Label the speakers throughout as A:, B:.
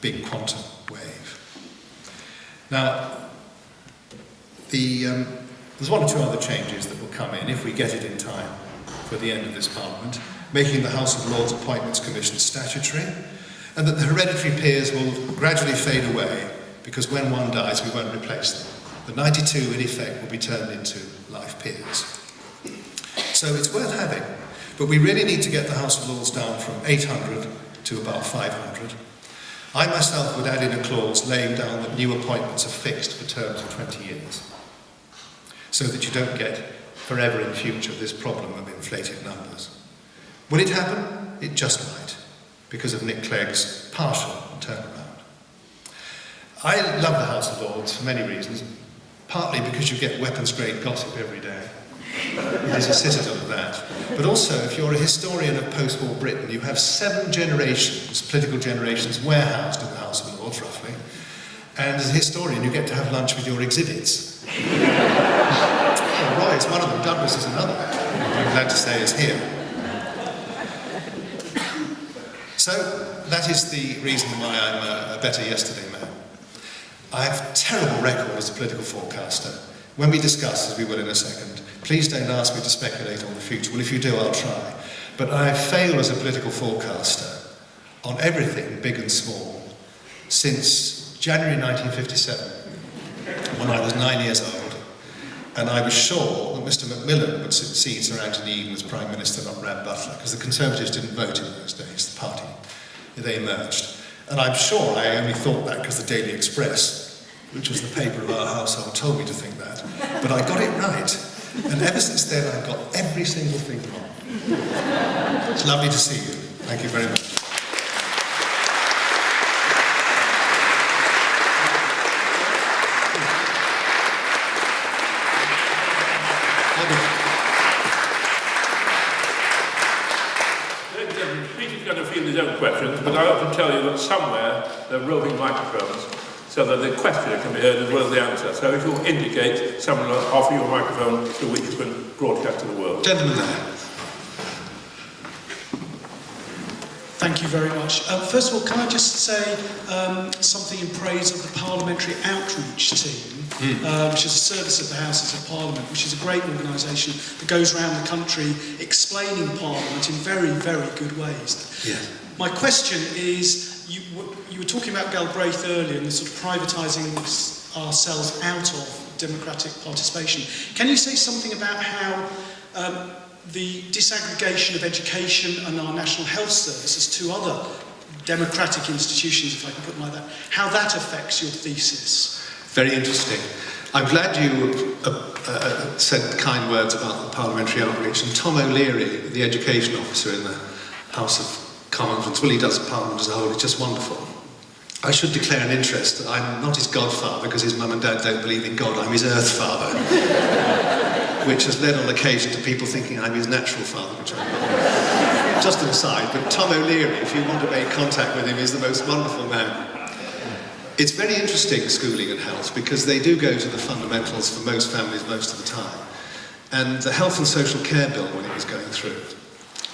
A: big quantum wave. Now, there's one or two other changes that will come in, if we get it in time for the end of this Parliament, making the House of Lords Appointments Commission statutory, and that the hereditary peers will gradually fade away, because when one dies, we won't replace them. The 92, in effect, will be turned into life peers. So it's worth having, but we really need to get the House of Lords down from 800 to about 500. I myself would add in a clause laying down that new appointments are fixed for terms of 20 years, so that you don't get forever in future this problem of inflated numbers. Will it happen? It just might, because of Nick Clegg's partial turnaround. I love the House of Lords for many reasons, partly because you get weapons-grade gossip every day. It is a citadel of that. But also, if you're a historian of post-war Britain, you have 7 generations, political generations, warehoused in the House of Lords, roughly. And as a historian, you get to have lunch with your exhibits. Well, Roy is one of them, Douglas is another. I'm glad to say is here. So, that is the reason why I'm a better yesterday man. I have a terrible record as a political forecaster. When we discuss, as we will in a second, please don't ask me to speculate on the future. Well, if you do, I'll try. But I fail as a political forecaster on everything, big and small, since January 1957, when I was 9 years old, and I was sure that Mr. Macmillan would succeed Sir Anthony Eden as Prime Minister, not Rab Butler, because the Conservatives didn't vote in those days, the party. They emerged. And I'm sure I only thought that because the Daily Express, which was the paper of our household, told me to think that. But I got it right. And ever since then, I've got every single thing wrong. It's lovely to see you. Thank you very much.
B: Peter's going to field his own questions, but I ought to tell you that somewhere there are roving microphones, so that the questioner can be heard as well as the answer. So if you'll indicate, someone will offer you a microphone through which you can broadcast to the world.
A: Gentleman there.
C: Thank you very much. First of all, can I just say something in praise of the Parliamentary Outreach Team, which is a service of the Houses of Parliament, which is a great organisation that goes around the country explaining Parliament in very, very good ways.
A: Yes.
C: My question is, you were talking about Galbraith earlier and the sort of privatising ourselves out of democratic participation. Can you say something about how the disaggregation of education and our National Health Service as 2 other democratic institutions, if I can put it like that, how that affects your thesis?
A: Very interesting. I'm glad you said kind words about the parliamentary outreach. And Tom O'Leary, the education officer in the House of Commons, well, he does Parliament as a whole, it's just wonderful. I should declare an interest that I'm not his godfather because his mum and dad don't believe in God, I'm his earth father. Which has led on occasion to people thinking I'm his natural father, which I'm not. Just an aside, but Tom O'Leary, if you want to make contact with him, is the most wonderful man. It's very interesting, schooling and health, because they do go to the fundamentals for most families most of the time. And the Health and Social Care Bill, when it was going through,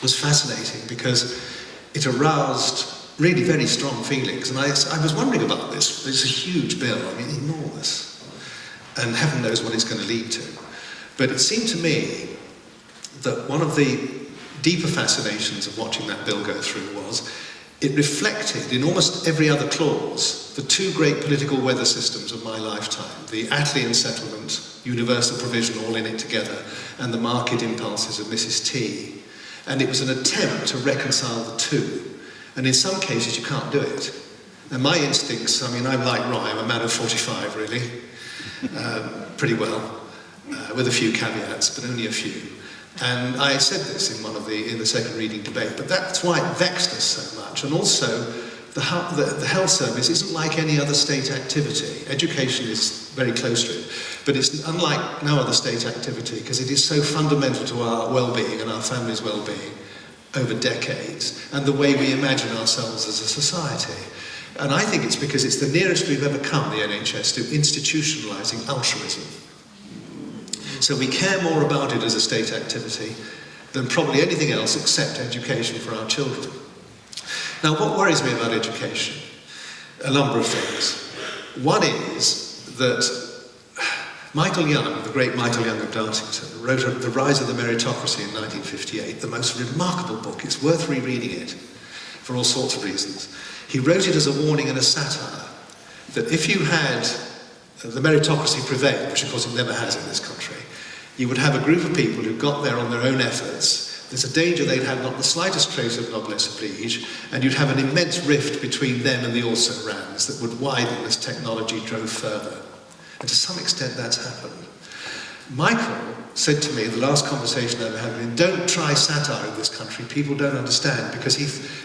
A: was fascinating because it aroused really very strong feelings. And I was wondering about this. It's a huge bill, I mean, enormous. And heaven knows what it's going to lead to. But it seemed to me that one of the deeper fascinations of watching that bill go through was it reflected in almost every other clause the 2 great political weather systems of my lifetime, the Attlean settlement, universal provision all in it together, and the market impulses of Mrs. T. And it was an attempt to reconcile the 2. And in some cases you can't do it. And my instincts, I mean, I'm like Roy, I'm a man of 45 really, pretty well. With a few caveats, but only a few. And I said this in the second reading debate, but that's why it vexed us so much. And also, the health service isn't like any other state activity. Education is very close to it, but it's unlike no other state activity because it is so fundamental to our well-being and our families' well-being over decades, and the way we imagine ourselves as a society. And I think it's because it's the nearest we've ever come, the NHS, to institutionalising altruism. So we care more about it as a state activity than probably anything else except education for our children. Now, what worries me about education a number of things. One is that Michael Young, the great Michael Young of Dartington, wrote The Rise of the Meritocracy in 1958, the most remarkable book. It's worth rereading it for all sorts of reasons. He wrote it as a warning and a satire that if you had the meritocracy prevailed, which of course it never has in this country, you would have a group of people who got there on their own efforts. There's a danger they'd had not the slightest trace of noblesse oblige, and you'd have an immense rift between them and the also-rans that would widen as technology drove further. And to some extent that's happened. Michael said to me, the last conversation I ever had with him, don't try satire in this country, people don't understand, because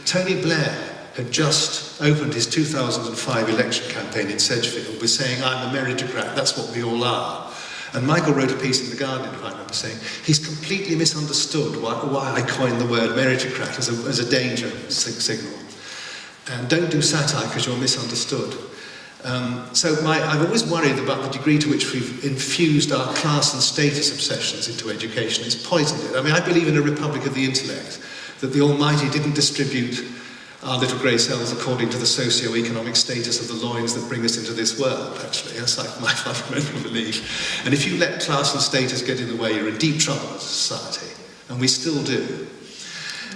A: Tony Blair had just opened his 2005 election campaign in Sedgefield with saying, I'm a meritocrat, that's what we all are. And Michael wrote a piece in The Guardian, if I remember, saying, he's completely misunderstood why I coined the word meritocrat as a danger signal. And don't do satire because you're misunderstood. I've always worried about the degree to which we've infused our class and status obsessions into education. It's poisoned it. I mean, I believe in a republic of the intellect, that the Almighty didn't distribute our little grey cells according to the socio-economic status of the loins that bring us into this world, actually. That's like my fundamental belief. And if you let class and status get in the way, you're in deep trouble as a society. And we still do.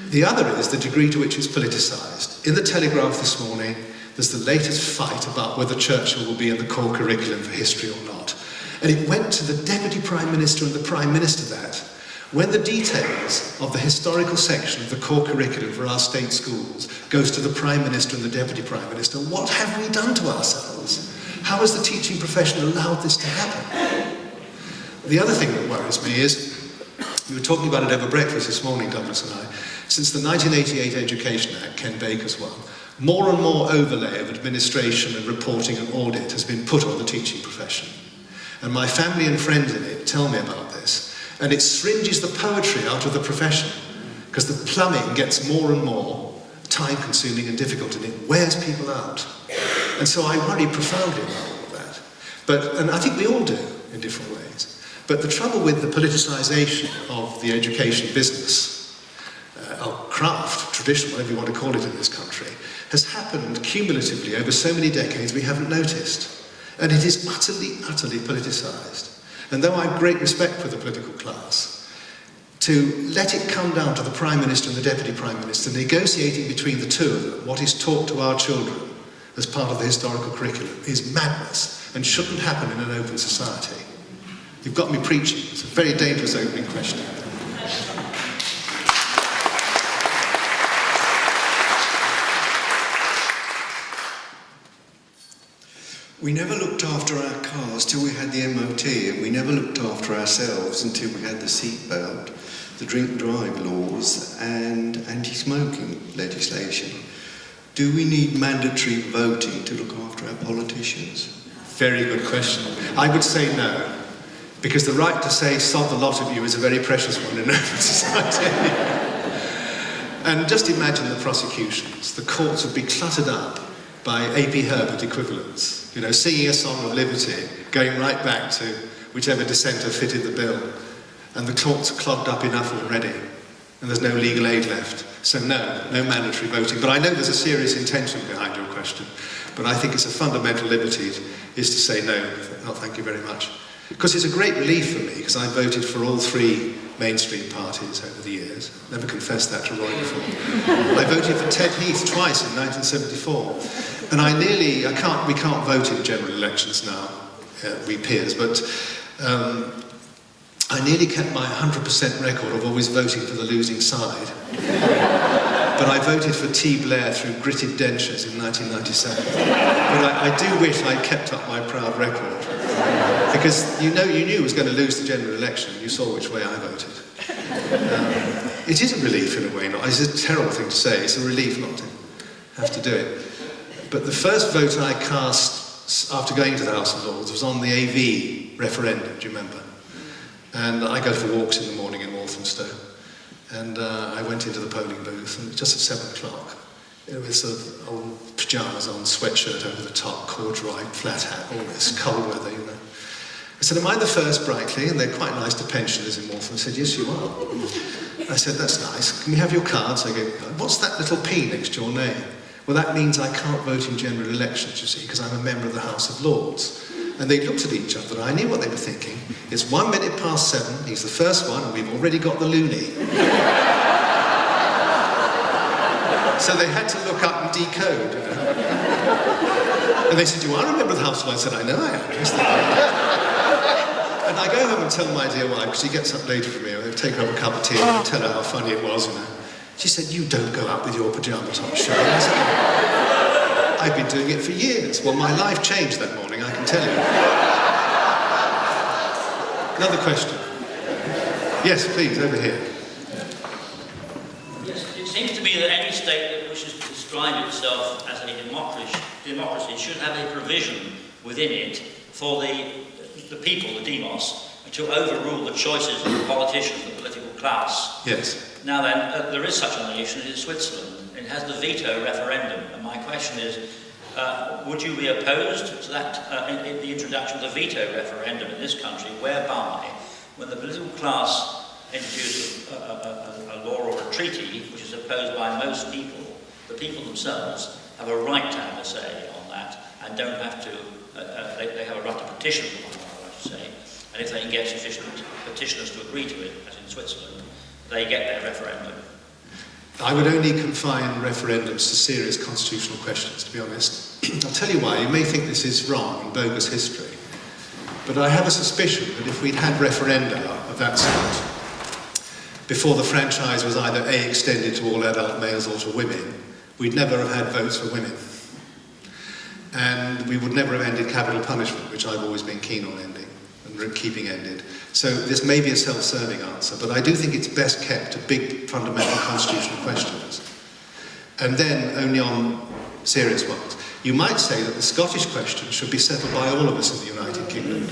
A: The other is the degree to which it's politicised. In the Telegraph this morning, there's the latest fight about whether Churchill will be in the core curriculum for history or not. And it went to the Deputy Prime Minister and the Prime Minister that when the details of the historical section of the core curriculum for our state schools goes to the Prime Minister and the Deputy Prime Minister, what have we done to ourselves? How has the teaching profession allowed this to happen? The other thing that worries me is, we were talking about it over breakfast this morning, Douglas and I, since the 1988 Education Act, Ken Baker's one, more and more overlay of administration and reporting and audit has been put on the teaching profession. And my family and friends in it tell me about this. And it syringes the poetry out of the profession, because the plumbing gets more and more time-consuming and difficult, and it wears people out. And so I worry profoundly about all of that. And I think we all do, in different ways. But the trouble with the politicisation of the education business, or craft, tradition, whatever you want to call it in this country, has happened cumulatively over so many decades we haven't noticed. And it is utterly, utterly politicised. And though I have great respect for the political class, to let it come down to the Prime Minister and the Deputy Prime Minister negotiating between the two of them what is taught to our children as part of the historical curriculum is madness and shouldn't happen in an open society. You've got me preaching. It's a very dangerous opening question.
D: We never looked after our cars till we had the MOT, and we never looked after ourselves until we had the seatbelt, the drink-drive laws, and anti-smoking legislation. Do we need mandatory voting to look after our politicians?
A: Very good question. I would say no, because the right to say sod the lot of you is a very precious one in an open society. And just imagine the prosecutions. The courts would be cluttered up by A.P. Herbert equivalents, you know, singing a song of liberty, going right back to whichever dissenter fitted the bill. And the courts are clogged up enough already, and there's no legal aid left. So no mandatory voting. But I know there's a serious intention behind your question, but I think it's a fundamental liberty is to say no, thank you very much. Because it's a great relief for me, because I voted for all three mainstream parties over the years. Never confessed that to Roy before. I voted for Ted Heath twice in 1974. And we can't vote in general elections now, we peers, but I nearly kept my 100% record of always voting for the losing side. But I voted for T. Blair through gritted dentures in 1997. But I do wish I'd kept up my proud record. Because you knew it was going to lose the general election. You saw which way I voted. It is a relief in a way. It's a terrible thing to say. It's a relief not to have to do it. But the first vote I cast after going to the House of Lords was on the AV referendum, do you remember? And I go for walks in the morning in Walthamstow. And I went into the polling booth, and just at 7 o'clock, it was sort of old pyjamas on, sweatshirt over the top, corduroy, flat hat, all this cold weather, you know. I said, am I the first, Brightly? And they're quite nice to pensioners in Waltham. I said, yes, you are. I said, that's nice. Can we have your cards? I go, what's that little P next to your name? Well, that means I can't vote in general elections, you see, because I'm a member of the House of Lords. And they looked at each other, I knew what they were thinking. It's 7:01, he's the first one, and we've already got the loony. So they had to look up and decode. You know? And they said, "You are a member of the House of Lords?" I said, "I know I am." Yes, they are. And I go home and tell my dear wife, because she gets up later from me, I take her up a cup of tea and tell her how funny it was, you know. She said, "You don't go out with your pyjama top show." I said, "I've been doing it for years." Well, my life changed that morning, I can tell you. Another question. Yes, please, over here.
E: Yes, it seems to me that any state that wishes to describe itself as a democracy should have a provision within it for the people, the demos, to overrule the choices of the politicians, the political class.
A: Yes.
E: Now then, there is such a nation, it is Switzerland. It has the veto referendum, and my question is, would you be opposed to that, in the introduction of the veto referendum in this country, whereby, when the political class introduces a law or a treaty which is opposed by most people, the people themselves have a right to have a say on that, and don't have to, they have a right to petition for one, I should say, and if they can get sufficient petitioners to agree to it, as in Switzerland, they get their referendum.
A: I would only confine referendums to serious constitutional questions, to be honest. I'll tell you why. You may think this is wrong and bogus history, but I have a suspicion that if we'd had referenda of that sort before the franchise was either A, extended to all adult males or to women, we'd never have had votes for women. And we would never have ended capital punishment, which I've always been keen on ending and keeping ended. So this may be a self-serving answer, but I do think it's best kept to big fundamental constitutional questions. And then only on serious ones. You might say that the Scottish question should be settled by all of us in the United Kingdom.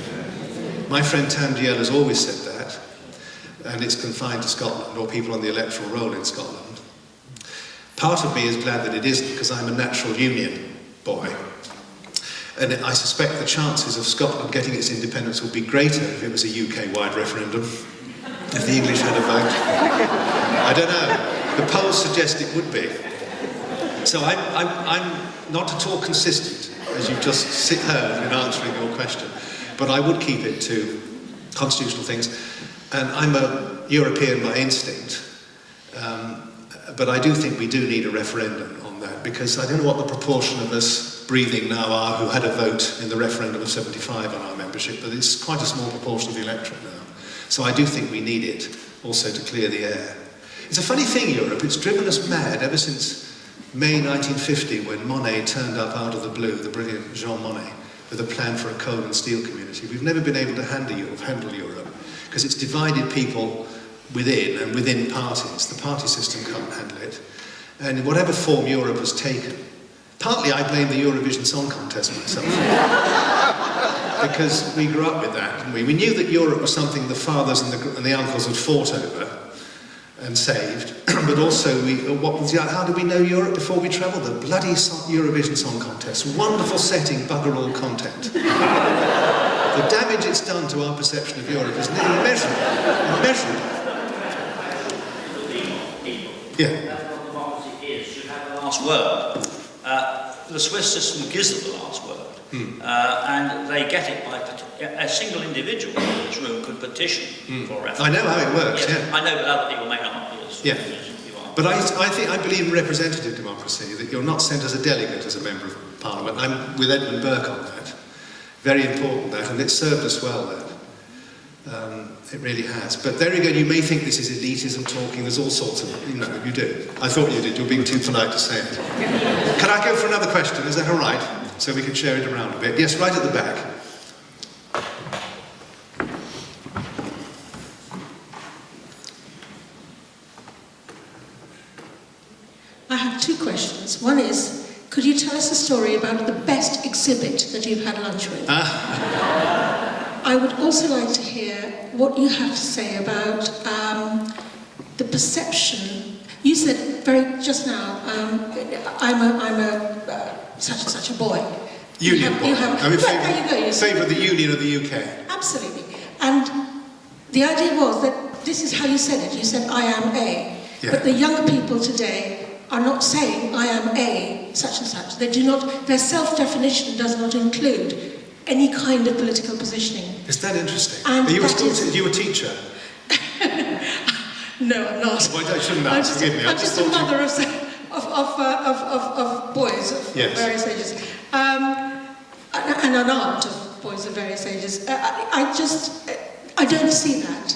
A: My friend Tam Diel has always said that, and it's confined to Scotland, or people on the electoral roll in Scotland. Part of me is glad that it isn't, because I'm a natural union boy. And I suspect the chances of Scotland getting its independence would be greater if it was a UK-wide referendum, if the English had a vote. I don't know. The polls suggest it would be. So I'm not at all consistent, as you've just heard in answering your question, but I would keep it to constitutional things. And I'm a European by instinct, but I do think we do need a referendum on that, because I don't know what the proportion of us breathing now are who had a vote in the referendum of 75 on our membership, but it's quite a small proportion of the electorate now. So I do think we need it also to clear the air. It's a funny thing, Europe, it's driven us mad ever since May 1950, when Monnet turned up out of the blue, the brilliant Jean Monnet, with a plan for a coal and steel community. We've never been able to handle Europe, because it's divided people within and within parties. The party system can't handle it. And in whatever form Europe has taken, partly I blame the Eurovision Song Contest myself, because we grew up with that, didn't we? We knew that Europe was something the fathers and the uncles had fought over and saved, but also how did we know Europe before we travelled? The bloody Eurovision Song Contest, wonderful setting, bugger all content. The damage it's done to our perception of Europe is nearly immeasurable. Yeah.
E: That's what democracy is, should have the last word. The Swiss system gives them the last word, and they get it by a single individual in this room could petition for a referendum.
A: I know how it works,
E: yes,
A: yeah.
E: I know, but other people may not. Yes,
A: yeah.
E: You are.
A: But I believe in representative democracy, that you're not sent as a delegate as a member of Parliament. I'm with Edmund Burke on that. Very important, that, and it's served us well, that. It really has. But there again, you may think this is elitism talking, there's all sorts of, you do. I thought you did, you're being too polite to say it. Can I go for another question, is that all right? So we can share it around a bit. Yes, right at the back.
F: I have two questions. One is, could you tell us a story about the best exhibit that you've had lunch with? I would also like to hear what you have to say about the perception. You said just now, I'm a such and such a boy.
A: Union boy. I'm in favour of the Union of the UK.
F: Absolutely. And the idea was that this is how you said it. You said, I am A. Yeah. But the younger people today are not saying, I am A. being such and such. They do not, their self-definition does not include any kind of political positioning.
A: Is that interesting?
F: And
A: are you
F: that
A: are you a teacher?
F: No, I'm not.
A: Well, I shouldn't ask, forgive me.
F: I'm just a mother of boys of
A: Yes.
F: various ages. And an aunt of boys of various ages. I don't see that.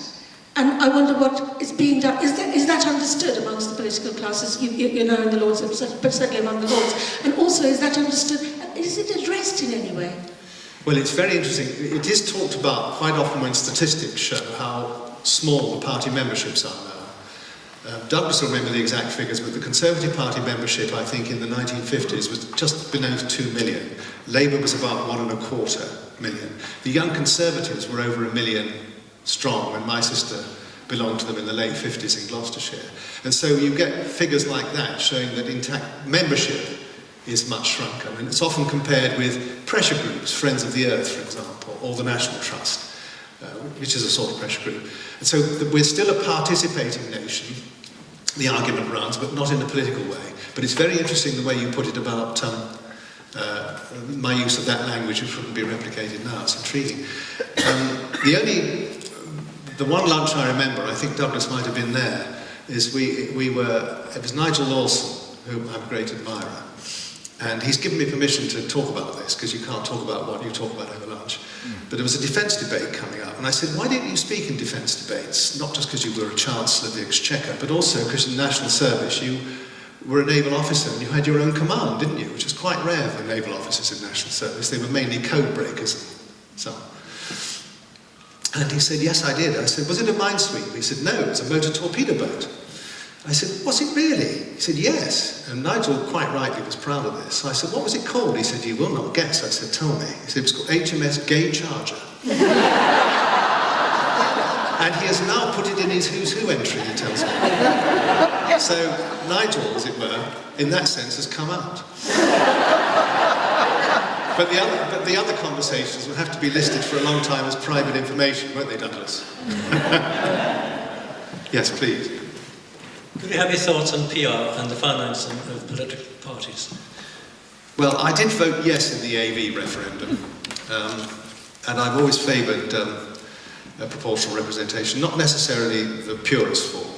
F: And I wonder what is being done. Is that understood amongst the political classes, you know, in the Lords, but certainly among the Lords? And also, is that understood, is it addressed in any way?
A: Well, it's very interesting. It is talked about quite often when statistics show how small the party memberships are now. Douglas will remember the exact figures, but the Conservative Party membership, I think, in the 1950s was just below 2 million. Labour was about 1.25 million. The Young Conservatives were over 1 million strong when my sister belonged to them in the late 50s in Gloucestershire. And so you get figures like that showing that intact membership is much shrunken. And it's often compared with pressure groups, Friends of the Earth, for example, or the National Trust, which is a sort of pressure group. And so we're still a participating nation, the argument runs, but not in a political way. But it's very interesting the way you put it about my use of that language, which wouldn't be replicated now. It's intriguing. The one lunch I remember, I think Douglas might have been there, is it was Nigel Lawson, whom I'm a great admirer, and he's given me permission to talk about this, because you can't talk about what you talk about over lunch. But there was a defence debate coming up, and I said, why didn't you speak in defence debates? Not just because you were a Chancellor of the Exchequer, but also because in national service you were a naval officer and you had your own command, didn't you? Which is quite rare for naval officers in national service. They were mainly code breakers and so on. And he said, yes, I did. I said, was it a minesweeper? He said, no, it was a motor torpedo boat. I said, was it really? He said, yes. And Nigel, quite rightly, was proud of this. So I said, what was it called? He said, you will not guess. I said, tell me. He said, it was called HMS Gay Charger. And he has now put it in his Who's Who entry, he tells me. So Nigel, as it were, in that sense, has come out. But the other conversations will have to be listed for a long time as private information, won't they, Douglas? Yes, please.
G: Could we have your thoughts on PR and the financing of political parties?
A: Well, I did vote yes in the AV referendum, and I've always favoured a proportional representation, not necessarily the purest form.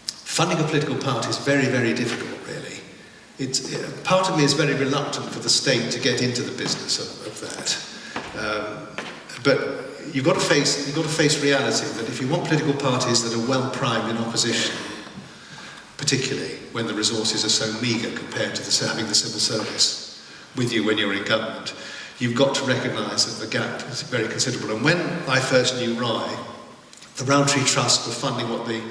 A: Funding a political party is very, very difficult, really. Part of me is very reluctant for the state to get into the business of that. But you've got to face reality that if you want political parties that are well primed in opposition, particularly when the resources are so meagre compared to having the civil service with you when you're in government, you've got to recognise that the gap is very considerable. And when I first knew Rye, the Rowntree Trust were funding what they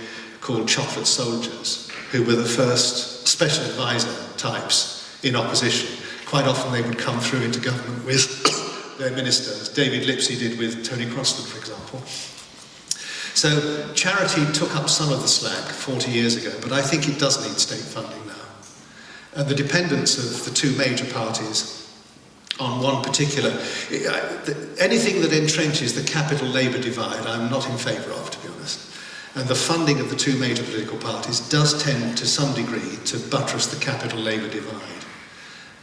A: called chocolate soldiers, who were the first special advisor types in opposition. Quite often they would come through into government with their ministers. David Lipsey did with Tony Crosland, for example. So charity took up some of the slack 40 years ago, but I think it does need state funding now. And the dependence of the two major parties on one particular... anything that entrenches the capital-Labour divide, I'm not in favour of, to be honest. And the funding of the two major political parties does tend, to some degree, to buttress the capital-Labour divide.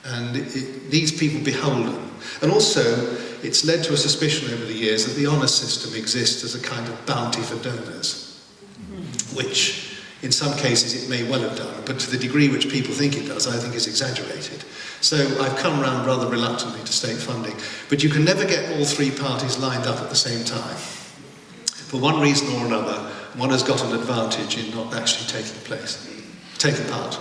A: And it leaves people beholden. And also, it's led to a suspicion over the years that the honour system exists as a kind of bounty for donors, which, in some cases, it may well have done, but to the degree which people think it does, I think is exaggerated. So I've come round rather reluctantly to state funding. But you can never get all three parties lined up at the same time. For one reason or another, one has got an advantage in not actually taking part.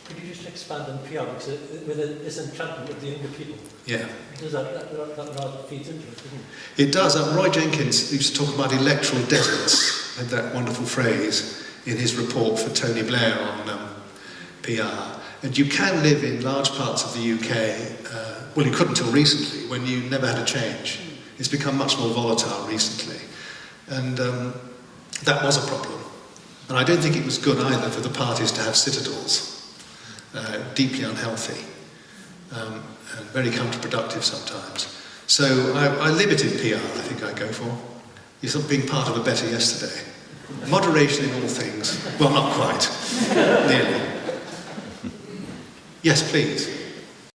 G: Could you just expand on PR, because with this enchantment of the younger people?
A: Yeah.
G: Does that rather feeds into it, doesn't it?
A: It does. Roy Jenkins used to talk about electoral deserts, had that wonderful phrase in his report for Tony Blair on PR. And you can live in large parts of the UK, well, you couldn't until recently, when you never had a change. It's become much more volatile recently. And that was a problem. And I don't think it was good either for the parties to have citadels. Deeply unhealthy and very counterproductive sometimes. So I limited PR, I think I go for. You're sort of being part of a better yesterday. Moderation in all things. Well, not quite. Nearly. Yes, please.